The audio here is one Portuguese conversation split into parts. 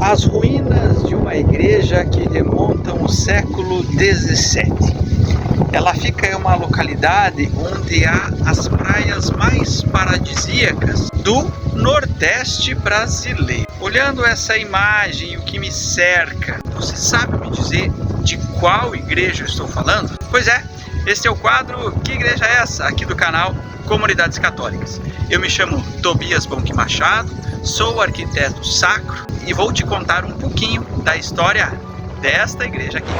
As ruínas de uma igreja que remontam ao século XVII. Ela fica em uma localidade onde há as praias mais paradisíacas do Nordeste brasileiro. Olhando essa imagem e o que me cerca, você sabe me dizer de qual igreja eu estou falando? Pois é, esse é o quadro Que Igreja é Essa? Aqui do canal Comunidades Católicas. Eu me chamo Tobias Bonk Machado, sou arquiteto sacro e vou te contar um pouquinho da história desta igreja aqui.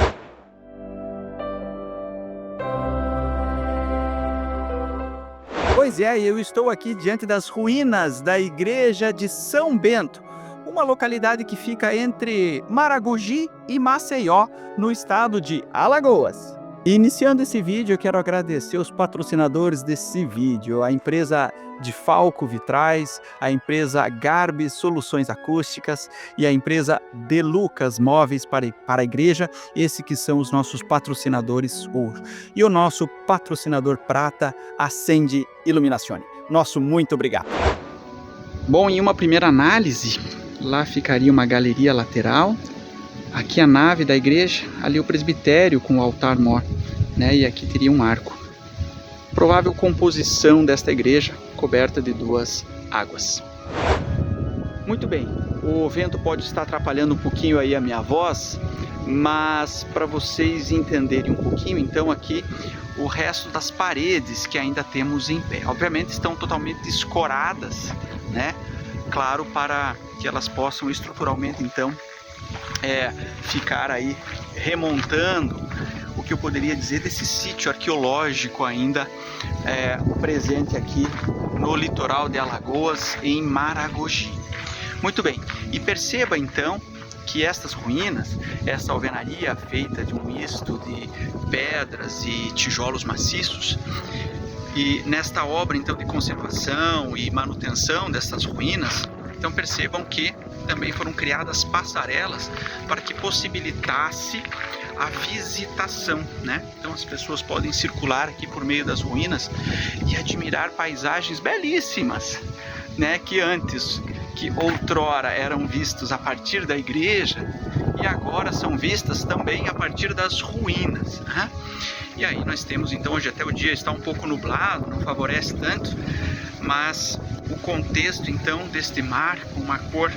Pois é, eu estou aqui diante das ruínas da igreja de São Bento, uma localidade que fica entre Maragogi e Maceió, no estado de Alagoas. Iniciando esse vídeo, eu quero agradecer os patrocinadores desse vídeo, a empresa de Falco Vitrais, a empresa Garbi Soluções Acústicas e a empresa De Lucas Móveis para a igreja, esses que são os nossos patrocinadores ouro. E o nosso patrocinador prata, Acende Iluminazione. Nosso muito obrigado. Bom, em uma primeira análise, lá ficaria uma galeria lateral, aqui a nave da igreja, ali o presbitério com o altar-mor, né? E aqui teria um arco. Provável composição desta igreja, coberta de duas águas. Muito bem, o vento pode estar atrapalhando um pouquinho aí a minha voz, mas para vocês entenderem um pouquinho, então aqui o resto das paredes que ainda temos em pé. Obviamente estão totalmente escoradas, né? Claro, para que elas possam estruturalmente então ficar aí remontando o que eu poderia dizer desse sítio arqueológico ainda presente aqui no litoral de Alagoas, em Maragogi. Muito bem, e perceba então que estas ruínas, essa alvenaria feita de um misto de pedras e tijolos maciços, e nesta obra então de conservação e manutenção dessas ruínas, então percebam que também foram criadas passarelas para que possibilitasse a visitação, né? Então as pessoas podem circular aqui por meio das ruínas e admirar paisagens belíssimas, né? Que outrora eram vistos a partir da igreja e agora são vistas também a partir das ruínas, né? E aí nós temos então, hoje até o dia está um pouco nublado, não favorece tanto, mas o contexto então deste mar com uma cor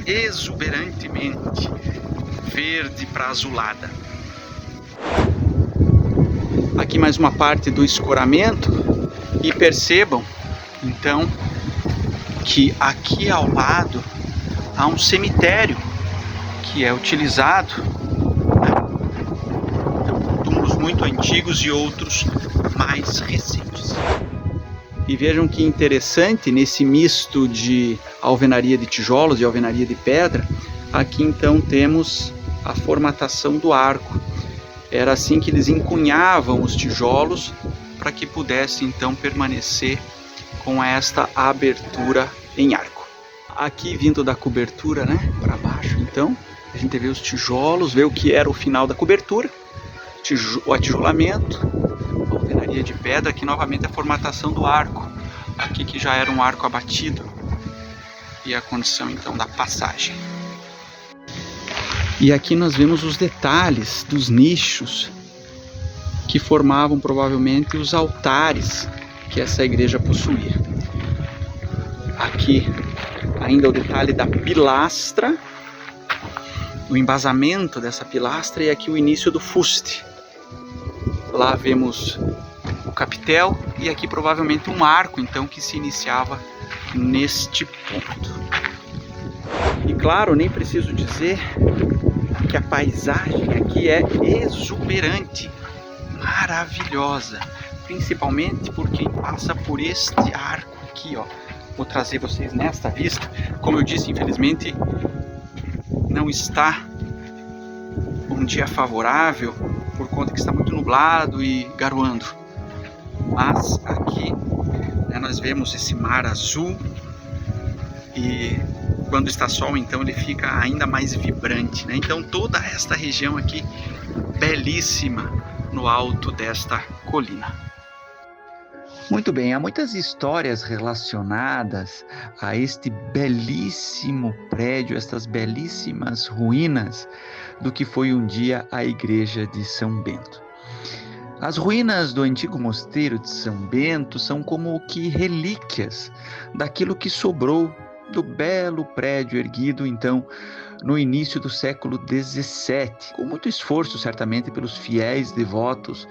exuberantemente verde para azulada. Aqui mais uma parte do escoramento e percebam então que aqui ao lado há um cemitério que é utilizado, né? Então, túmulos muito antigos e outros mais recentes. E vejam que interessante, nesse misto de alvenaria de tijolos e alvenaria de pedra, aqui então temos a formatação do arco. Era assim que eles encunhavam os tijolos para que pudesse então permanecer com esta abertura em arco. Aqui vindo da cobertura, né, para baixo, então a gente vê os tijolos, vê o que era o final da cobertura, o atijolamento, a alvenaria de pedra, aqui novamente a formatação do arco, aqui que já era um arco abatido e a condição então da passagem. E aqui nós vemos os detalhes dos nichos que formavam provavelmente os altares que essa igreja possuía. Aqui ainda o detalhe da pilastra, o embasamento dessa pilastra, e aqui o início do fuste. Lá vemos o capitel e aqui provavelmente um arco então que se iniciava neste ponto. E claro, nem preciso dizer que a paisagem aqui é exuberante, maravilhosa, principalmente por quem passa por este arco aqui, ó. Vou trazer vocês nesta vista. Como eu disse, infelizmente não está um dia favorável por conta que está muito nublado e garoando. Mas aqui, né, nós vemos esse mar azul e quando está sol, então ele fica ainda mais vibrante, né? Então toda esta região aqui belíssima no alto desta colina. Muito bem, há muitas histórias relacionadas a este belíssimo prédio, estas belíssimas ruínas do que foi um dia a igreja de São Bento. As ruínas do antigo mosteiro de São Bento são como que relíquias daquilo que sobrou do belo prédio erguido, então, no início do século XVII, com muito esforço, certamente, pelos fiéis devotos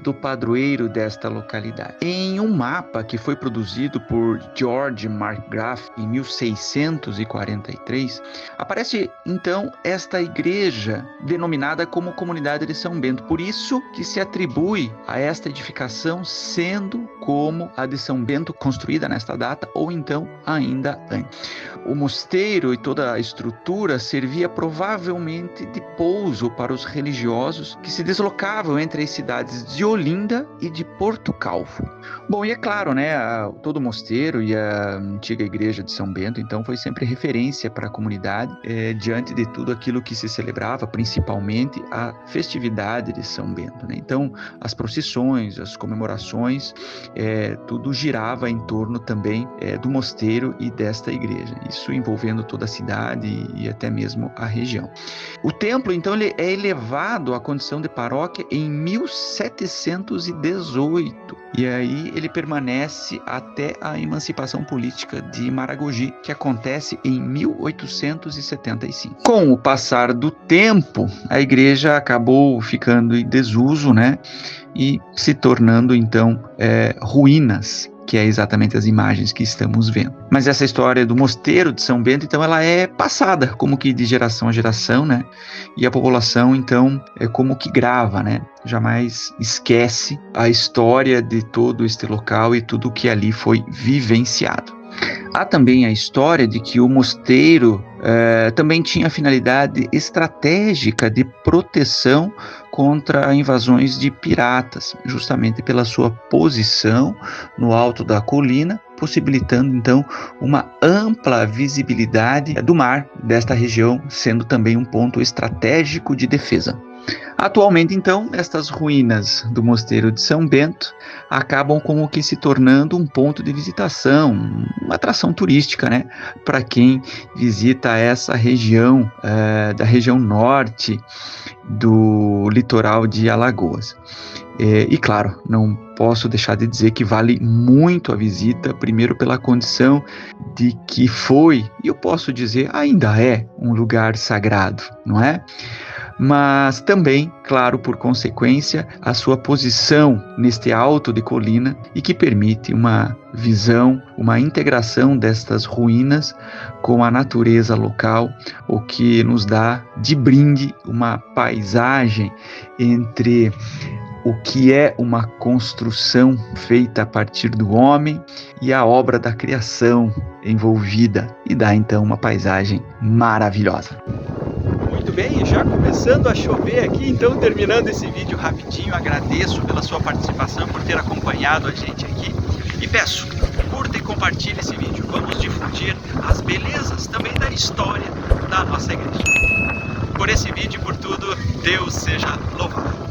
do padroeiro desta localidade. Em um mapa que foi produzido por George Markgraf em 1643, aparece então esta igreja denominada como Comunidade de São Bento. Por isso que se atribui a esta edificação sendo como a de São Bento, construída nesta data ou então ainda antes. O mosteiro e toda a estrutura servia provavelmente de pouso para os religiosos que se deslocavam entre as cidades de Olinda e de Porto Calvo. Bom, e é claro, né, todo o mosteiro e a antiga igreja de São Bento, então, foi sempre referência para a comunidade diante de tudo aquilo que se celebrava, principalmente a festividade de São Bento, né? Então, as procissões, as comemorações, tudo girava em torno também do mosteiro e desta igreja, isso envolvendo toda a cidade e até mesmo a região. O templo, então, ele é elevado à condição de paróquia em 1718, e aí ele permanece até a emancipação política de Maragogi, que acontece em 1875. Com o passar do tempo, a igreja acabou ficando em desuso, né, e se tornando então ruínas, que é exatamente as imagens que estamos vendo. Mas essa história do mosteiro de São Bento, então, ela é passada como que de geração a geração, né? E a população, então, é como que grava, né? Jamais esquece a história de todo este local e tudo que ali foi vivenciado. Há também a história de que o mosteiro também tinha a finalidade estratégica de proteção contra invasões de piratas, justamente pela sua posição no alto da colina, possibilitando então uma ampla visibilidade do mar desta região, sendo também um ponto estratégico de defesa. Atualmente, então, estas ruínas do mosteiro de São Bento acabam como que se tornando um ponto de visitação, uma atração turística, né, para quem visita essa região, da região norte do litoral de Alagoas. E claro, não posso deixar de dizer que vale muito a visita, primeiro pela condição de que foi, e eu posso dizer, ainda é um lugar sagrado, não é? Mas também, claro, por consequência, a sua posição neste alto de colina e que permite uma visão, uma integração destas ruínas com a natureza local, o que nos dá de brinde uma paisagem entre o que é uma construção feita a partir do homem e a obra da criação envolvida, e dá então uma paisagem maravilhosa. Muito bem, já começando a chover aqui, então terminando esse vídeo rapidinho, agradeço pela sua participação, por ter acompanhado a gente aqui e peço, curta e compartilhe esse vídeo, vamos difundir as belezas também da história da nossa igreja. Por esse vídeo e por tudo, Deus seja louvado.